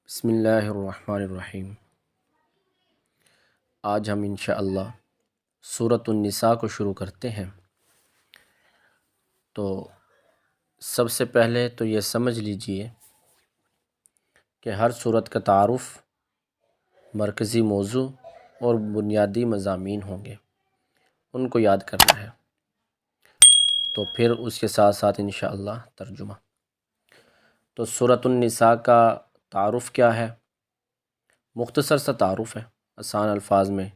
بسم اللہ الرحمن الرحیم۔ آج ہم انشاءاللہ سورۃ النساء کو شروع کرتے ہیں۔ تو سب سے پہلے تو یہ سمجھ لیجئے کہ ہر سورت کا تعارف، مرکزی موضوع اور بنیادی مضامین ہوں گے، ان کو یاد کرنا ہے، تو پھر اس کے ساتھ ساتھ انشاءاللہ ترجمہ۔ تو سورۃ النساء کا تعارف کیا ہے؟ مختصر سا تعارف ہے، آسان الفاظ میں،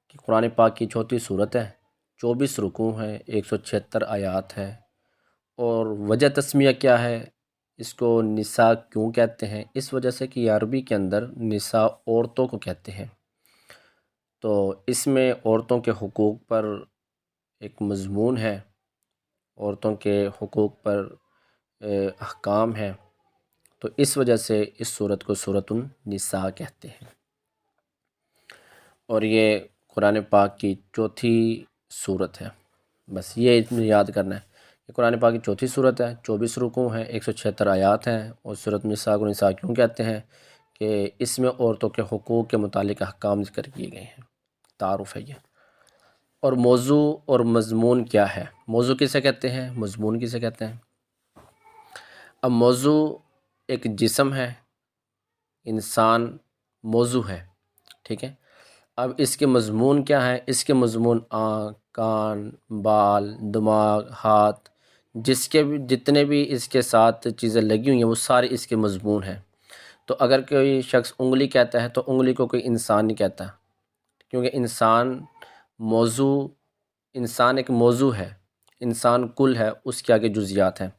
کہ قرآن پاک کی چوتھی صورت ہے، 24 رکوع ہیں، 176 آیات ہے۔ اور وجہ تسمیہ کیا ہے؟ اس کو نساء کیوں کہتے ہیں؟ اس وجہ سے کہ عربی کے اندر نساء عورتوں کو کہتے ہیں، تو اس میں عورتوں کے حقوق پر ایک مضمون ہے، عورتوں کے حقوق پر احکام ہے، تو اس وجہ سے اس صورت کو سورۃ النساء کہتے ہیں۔ اور یہ قرآن پاک کی چوتھی صورت ہے، بس یہ یاد کرنا ہے کہ قرآن پاک کی چوتھی صورت ہے، 24 رکوع ہیں، 176 آیات ہیں، اور سورۃ النساء کو نساء کیوں کہتے ہیں؟ کہ اس میں عورتوں کے حقوق کے متعلق احکام ذکر کیے گئے ہیں، تعارف ہے یہ۔ اور موضوع اور مضمون کیا ہے؟ موضوع کسے کہتے ہیں؟ مضمون کسے کہتے ہیں؟ اب موضوع ایک جسم ہے، انسان موضوع ہے، ٹھیک ہے۔ اب اس کے مضمون کیا ہے؟ اس کے مضمون آنکھ، کان، بال، دماغ، ہاتھ، جتنے بھی اس کے ساتھ چیزیں لگی ہوئی ہیں وہ سارے اس کے مضمون ہیں۔ تو اگر کوئی شخص انگلی کہتا ہے تو انگلی کو کوئی انسان نہیں کہتا، کیونکہ انسان ایک موضوع ہے، انسان کل ہے، اس کے آگے جزیات ہیں۔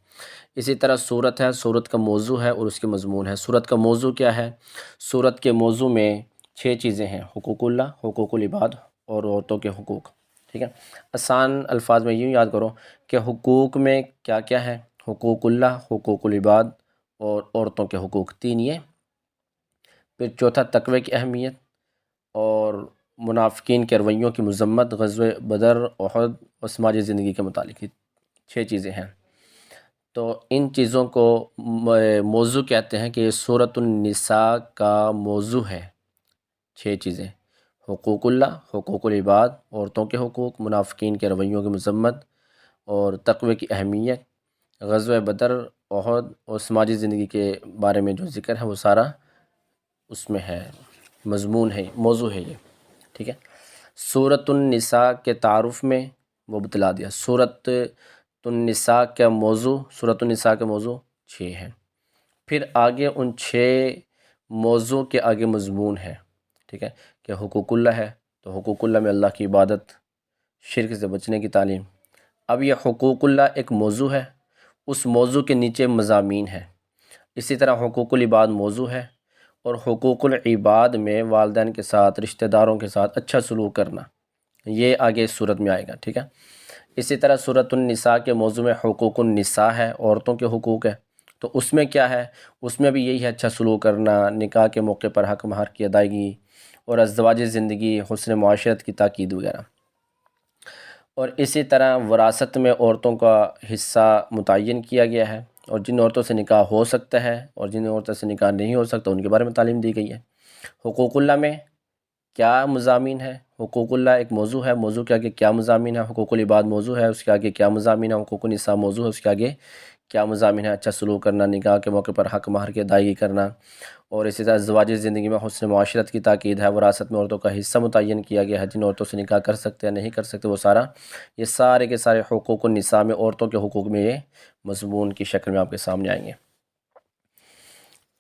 اسی طرح سورت ہے، سورت کا موضوع ہے اور اس کے مضمون ہے۔ سورت کا موضوع کیا ہے؟ سورت کے موضوع میں 6 چیزیں ہیں: حقوق اللہ، حقوق العباد اور عورتوں کے حقوق، ٹھیک ہے۔ آسان الفاظ میں یوں یاد کرو کہ حقوق میں کیا کیا ہے؟ حقوق اللہ، حقوق العباد اور عورتوں کے حقوق، 3 یہ۔ پھر چوتھا تقوی کی اہمیت اور منافقین کے رویوں کی مذمت، غزوہ بدر، احد اور سماجی زندگی کے متعلق، 6 چیزیں ہیں۔ تو ان چیزوں کو موضوع کہتے ہیں کہ یہ سورۃ النساء کا موضوع ہے، 6 چیزیں: حقوق اللہ، حقوق العباد، عورتوں کے حقوق، منافقین کے رویوں کی مذمت اور تقوی کی اہمیت، غزوہ بدر، احد اور سماجی زندگی کے بارے میں جو ذکر ہے وہ سارا اس میں ہے، مضمون ہے، موضوع ہے یہ، ٹھیک ہے۔ سورۃ النساء کے تعارف میں وہ بتلا دیا۔ سورۃ النساء کا موضوع، سورۃ النساء کا موضوع 6 ہے۔ پھر آگے ان 6 موضوع کے آگے مضمون ہے، ٹھیک ہے، کہ حقوق اللہ ہے تو حقوق اللہ میں اللہ کی عبادت، شرک سے بچنے کی تعلیم۔ اب یہ حقوق اللہ ایک موضوع ہے، اس موضوع کے نیچے مضامین ہیں۔ اسی طرح حقوق العباد موضوع ہے، اور حقوق العباد میں والدین کے ساتھ، رشتہ داروں کے ساتھ اچھا سلوک کرنا، یہ آگے اس صورت میں آئے گا، ٹھیک ہے۔ اسی طرح سورۃ النساء کے موضوع میں حقوق النساء ہے، عورتوں کے حقوق ہے، تو اس میں کیا ہے؟ اس میں بھی یہی ہے، اچھا سلوک کرنا، نکاح کے موقع پر حق مہر کی ادائیگی اور ازدواجی زندگی، حسن معاشرت کی تاکید وغیرہ۔ اور اسی طرح وراثت میں عورتوں کا حصہ متعین کیا گیا ہے، اور جن عورتوں سے نکاح ہو سکتا ہے اور جن عورتوں سے نکاح نہیں ہو سکتا ان کے بارے میں تعلیم دی گئی ہے۔ حقوق اللہ میں کیا مضامین ہے؟ حقوق اللہ ایک موضوع ہے، موضوع کے آگے کیا مضامین ہے؟ حقوق العباد موضوع ہے، اس کے آگے کیا مضامین ہے؟ حقوق النساء موضوع ہے، اس کے آگے کیا مضامین ہے؟ اچھا سلوک کرنا، نکاح کے موقع پر حق مہر کی ادائیگی کرنا، اور اسی طرح ازدواجی زندگی میں حسن معاشرت کی تاکید ہے۔ وراثت میں عورتوں کا حصہ متعین کیا گیا ہے، جن عورتوں سے نکاح کر سکتے ہیں نہیں کر سکتے وہ سارا، یہ سارے کے سارے حقوق النساء میں، عورتوں کے حقوق میں یہ مضمون کی شکل میں آپ کے سامنے آئیں گے۔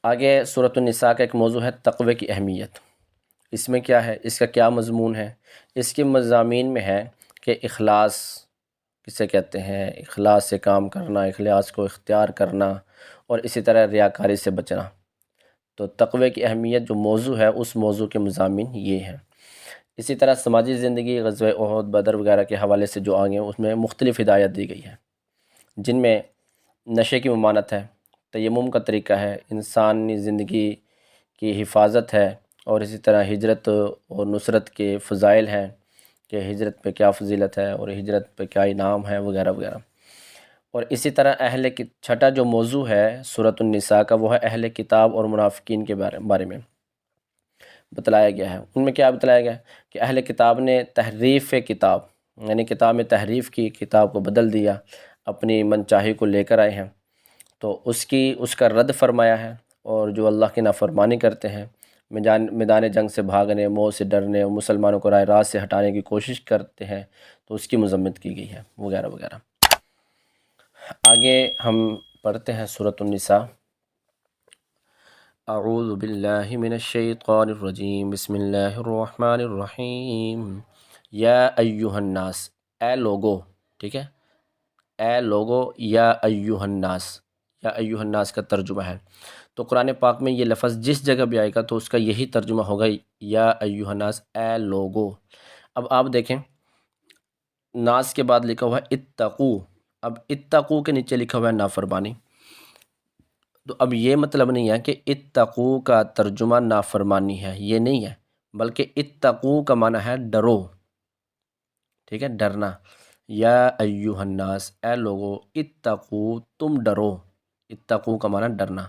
آگے سورۃ النساء کا ایک موضوع ہے تقوی کی اہمیت۔ اس میں کیا ہے؟ اس کا کیا مضمون ہے؟ اس کے مضامین میں ہے کہ اخلاص کسے کہتے ہیں، اخلاص سے کام کرنا، اخلاص کو اختیار کرنا، اور اسی طرح ریاکاری سے بچنا۔ تو تقوی کی اہمیت جو موضوع ہے، اس موضوع کے مضامین یہ ہیں۔ اسی طرح سماجی زندگی، غزوہ احد، بدر وغیرہ کے حوالے سے جو آگے اس میں مختلف ہدایت دی گئی ہے، جن میں نشے کی ممانعت ہے، تیمم کا طریقہ ہے، انسانی زندگی کی حفاظت ہے، اور اسی طرح ہجرت اور نصرت کے فضائل ہیں کہ ہجرت پہ کیا فضیلت ہے اور ہجرت پہ کیا انعام ہے وغیرہ وغیرہ۔ اور اسی طرح چھٹا جو موضوع ہے سورۃ النساء کا، وہ ہے اہل کتاب اور منافقین کے بارے میں بتلایا گیا ہے۔ ان میں کیا بتلایا گیا ہے کہ اہل کتاب نے تحریف کتاب، یعنی کتاب میں تحریف کی، کتاب کو بدل دیا، اپنی من چاہی کو لے کر آئے ہیں، تو اس کا رد فرمایا ہے۔ اور جو اللہ کی نافرمانی کرتے ہیں، میدان جنگ سے بھاگنے، موت سے ڈرنے اور مسلمانوں کو راہ راست سے ہٹانے کی کوشش کرتے ہیں، تو اس کی مذمت کی گئی ہے، وغیرہ وغیرہ۔ آگے ہم پڑھتے ہیں سورۃ النساء۔ اعوذ باللہ من الشیطان الرجیم، بسم اللہ الرحمن الرحیم۔ یا ایہا الناس، اے لوگو، ٹھیک ہے، اے لوگو، یا ایہا الناس، یا ایہا الناس کا ترجمہ ہے۔ تو قرآن پاک میں یہ لفظ جس جگہ بھی آئے گا تو اس کا یہی ترجمہ ہوگا، یا ایہا الناس، اے لوگو۔ اب آپ دیکھیں، ناس کے بعد لکھا ہوا ہے اتقو، اب اتقو کے نیچے لکھا ہوا ہے نافرمانی۔ تو اب یہ مطلب نہیں ہے کہ اتقو کا ترجمہ نافرمانی ہے، یہ نہیں ہے، بلکہ اتقو کا معنی ہے ڈرو، ٹھیک ہے، ڈرنا۔ یا ایہا الناس، اے لوگو، اتقو، تم ڈرو، اتقو کا معنی ڈرنا،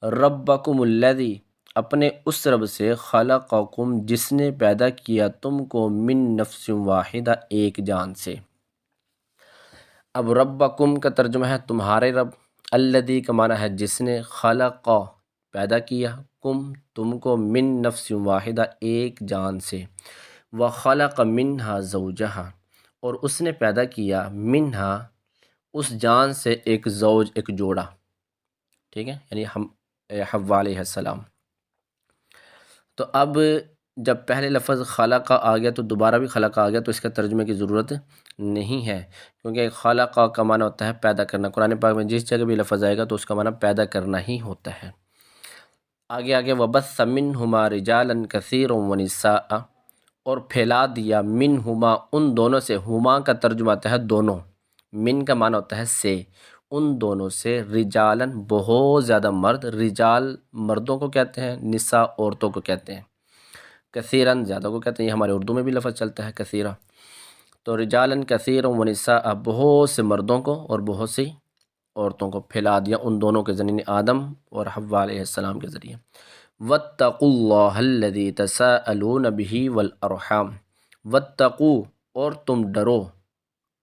ربکم الذی، اپنے اس رب سے، خلقکم، جس نے پیدا کیا تم کو، من نفس واحدہ، ایک جان سے۔ اب ربکم کا ترجمہ ہے تمہارے رب، الذی کا معنی ہے جس نے، خلق، پیدا کیا، کم، تم کو، من نفس واحدہ، ایک جان سے، وخلق منہا زوجہا، اور اس نے پیدا کیا، منہا، اس جان سے، ایک زوج، ایک جوڑا، ٹھیک ہے، یعنی حوا علیہ السلام۔ تو اب جب پہلے لفظ خلق آ گیا تو دوبارہ بھی خلق آ گیا، تو اس کا ترجمے کی ضرورت نہیں ہے، کیونکہ خلق کا معنی ہوتا ہے پیدا کرنا۔ قرآن پاک میں جس جگہ بھی لفظ آئے گا تو اس کا معنی پیدا کرنا ہی ہوتا ہے۔ آگے وَبَثَّ مِنْهُمَا رِجَالًا كَثِيرًا وَنِسَاءً، اور پھیلا دیا، منہما، ان دونوں سے، ہما کا ترجمہ ہوتا ہے دونوں، من کا معنی ہوتا ہے سے، ان دونوں سے، رجالن، بہت زیادہ مرد، رجال مردوں کو کہتے ہیں، نساء عورتوں کو کہتے ہیں، کثیرن زیادہ کو کہتے ہیں، یہ ہمارے اردو میں بھی لفظ چلتا ہے کثیرہ۔ تو رجالن کثیر ونساء، بہت سے مردوں کو اور بہت سی عورتوں کو پھیلا دیا، ان دونوں کے ذریعے، آدم اور حوا علیہ السلام کے ذریعے۔ واتقوا اللہ الذی تساءلون بہ والارحام، واتقوا، اور تم ڈرو،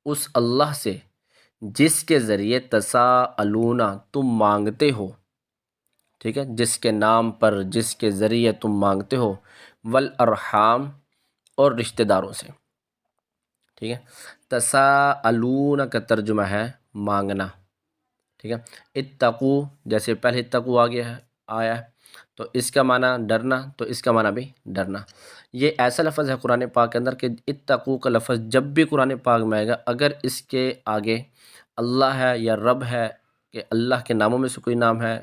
اس اللہ سے جس کے ذریعے، تساءلون، تم مانگتے ہو، ٹھیک ہے، جس کے نام پر، جس کے ذریعے تم مانگتے ہو، والارحام، اور رشتہ داروں سے، ٹھیک ہے۔ تساءلون کا ترجمہ ہے مانگنا، ٹھیک ہے۔ اتقو، جیسے پہلے اتقو آیا ہے، تو اس کا معنی ڈرنا، تو اس کا معنی بھی ڈرنا۔ یہ ایسا لفظ ہے قرآن پاک کے اندر کہ اتقو کا لفظ جب بھی قرآن پاک میں آئے گا، اگر اس کے آگے اللہ ہے یا رب ہے، کہ اللہ کے ناموں میں سے کوئی نام ہے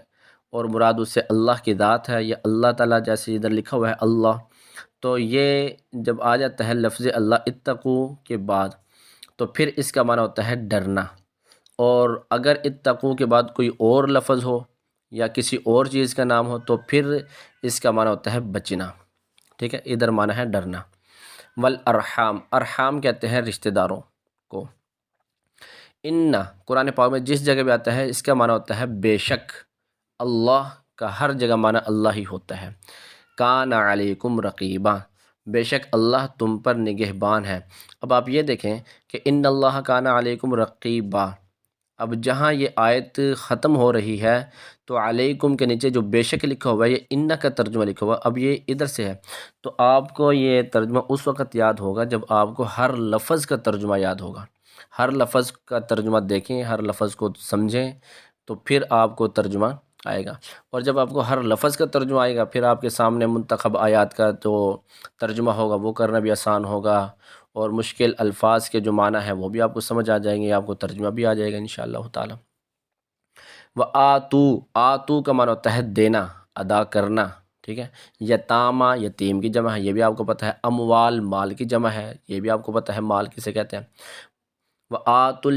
اور مراد اس سے اللہ کی ذات ہے، یا اللہ تعالیٰ، جیسے ادھر لکھا ہوا ہے اللہ، تو یہ جب آ جاتا ہے لفظ اللہ اتقو کے بعد، تو پھر اس کا معنی ہوتا ہے ڈرنا۔ اور اگر اتقو کے بعد کوئی اور لفظ ہو یا کسی اور چیز کا نام ہو، تو پھر اس کا معنی ہوتا ہے بچنا، ٹھیک ہے، ادھر معنی ہے ڈرنا۔ والارحام، ارحام کہتے ہیں رشتہ داروں کو۔ ان، قرآن پاک میں جس جگہ بھی آتا ہے اس کا معنی ہوتا ہے بے شک، اللہ کا ہر جگہ معنی اللہ ہی ہوتا ہے۔ کان علیکم رقیبا، بے شک اللہ تم پر نگہبان ہے۔ اب آپ یہ دیکھیں کہ ان اللہ کان علیکم رقیبا، اب جہاں یہ آیت ختم ہو رہی ہے تو علیکم کے نیچے جو بے شک لکھا ہوا ہے، یہ ان کا ترجمہ لکھا ہوا ہے، اب یہ ادھر سے ہے، تو آپ کو یہ ترجمہ اس وقت یاد ہوگا جب آپ کو ہر لفظ کا ترجمہ یاد ہوگا۔ ہر لفظ کا ترجمہ دیکھیں، ہر لفظ کو سمجھیں، تو پھر آپ کو ترجمہ آئے گا۔ اور جب آپ کو ہر لفظ کا ترجمہ آئے گا، پھر آپ کے سامنے منتخب آیات کا جو ترجمہ ہوگا وہ کرنا بھی آسان ہوگا، اور مشکل الفاظ کے جو معنی ہے وہ بھی آپ کو سمجھ آ جائیں گے، آپ کو ترجمہ بھی آ جائے گا انشاءاللہ تعالی۔ وآتو، آتو کا معنی ہوتا ہے دینا، ادا کرنا، ٹھیک ہے۔ یتامہ، یتیم کی جمع ہے، یہ بھی آپ کو پتہ ہے۔ اموال، مال کی جمع ہے، یہ بھی آپ کو پتہ ہے مال کسے کہتے ہیں۔ وآتوا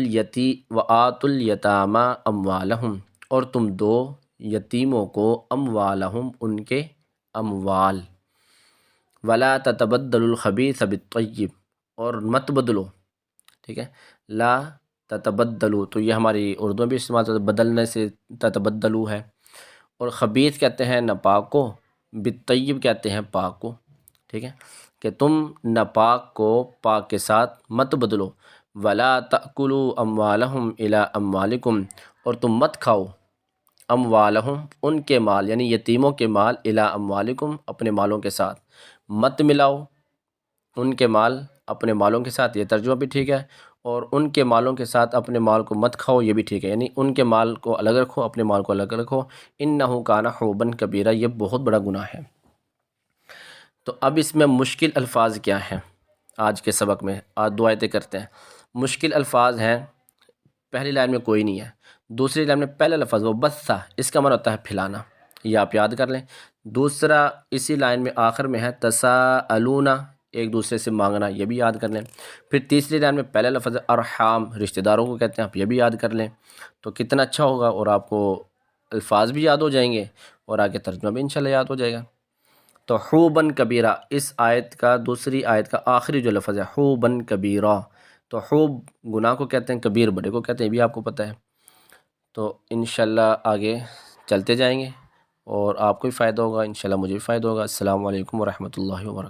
الیتامى اموالہم، اور تم دو یتیموں کو، اموالہم، ان کے اموال۔ ولا تتبدلوا الخبیث بالطیب، اور مت بدلو، ٹھیک ہے، لا تتبدلو، تو یہ ہماری اردو میں بھی استعمال ہوتا ہے، بدلنے سے تتبدلو ہے۔ اور خبیث کہتے ہیں ناپاک کو، بالطیب کہتے ہیں پاک کو، ٹھیک ہے، کہ تم ناپاک کو پاک کے ساتھ مت بدلو۔ ولا تأکلوا اموالہم الی اموالکم، اور تم مت کھاؤ اموالہم ان کے مال، یعنی یتیموں کے مال، الی اموالکم اپنے مالوں کے ساتھ، مت ملاؤ ان کے مال اپنے مالوں کے ساتھ، یہ ترجمہ بھی ٹھیک ہے، اور ان کے مالوں کے ساتھ اپنے مال کو مت کھاؤ، یہ بھی ٹھیک ہے، یعنی ان کے مال کو الگ رکھو، اپنے مال کو الگ رکھو۔ انہ کان حوبا کبیرہ، یہ بہت بڑا گناہ ہے۔ تو اب اس میں مشکل الفاظ کیا ہیں آج کے سبق میں؟ آج دو آیتیں کرتے ہیں۔ مشکل الفاظ ہیں، پہلی لائن میں کوئی نہیں ہے، دوسری لائن میں پہلا لفظ وہ بثا، اس کا معنی ہوتا ہے پھیلانا، یہ آپ یاد کر لیں۔ دوسرا اسی لائن میں آخر میں ہے تساءلون، ایک دوسرے سے مانگنا، یہ بھی یاد کر لیں۔ پھر تیسری لائن میں پہلا لفظ ارحام، رشتہ داروں کو کہتے ہیں، آپ یہ بھی یاد کر لیں، تو کتنا اچھا ہوگا، اور آپ کو الفاظ بھی یاد ہو جائیں گے اور آگے ترجمہ بھی انشاءاللہ یاد ہو جائے گا۔ تو حوباً کبیرہ، اس آیت کا دوسری آیت کا آخری جو لفظ ہے حوباً کبیرہ، تو حوب گناہ کو کہتے ہیں، کبیر بڑے کو کہتے ہیں، یہ بھی آپ کو پتہ ہے۔ تو انشاءاللہ آگے چلتے جائیں گے اور آپ کو بھی فائدہ ہوگا، انشاءاللہ مجھے بھی فائدہ ہوگا۔ السلام علیکم ورحمۃ اللہ وبرکاتہ۔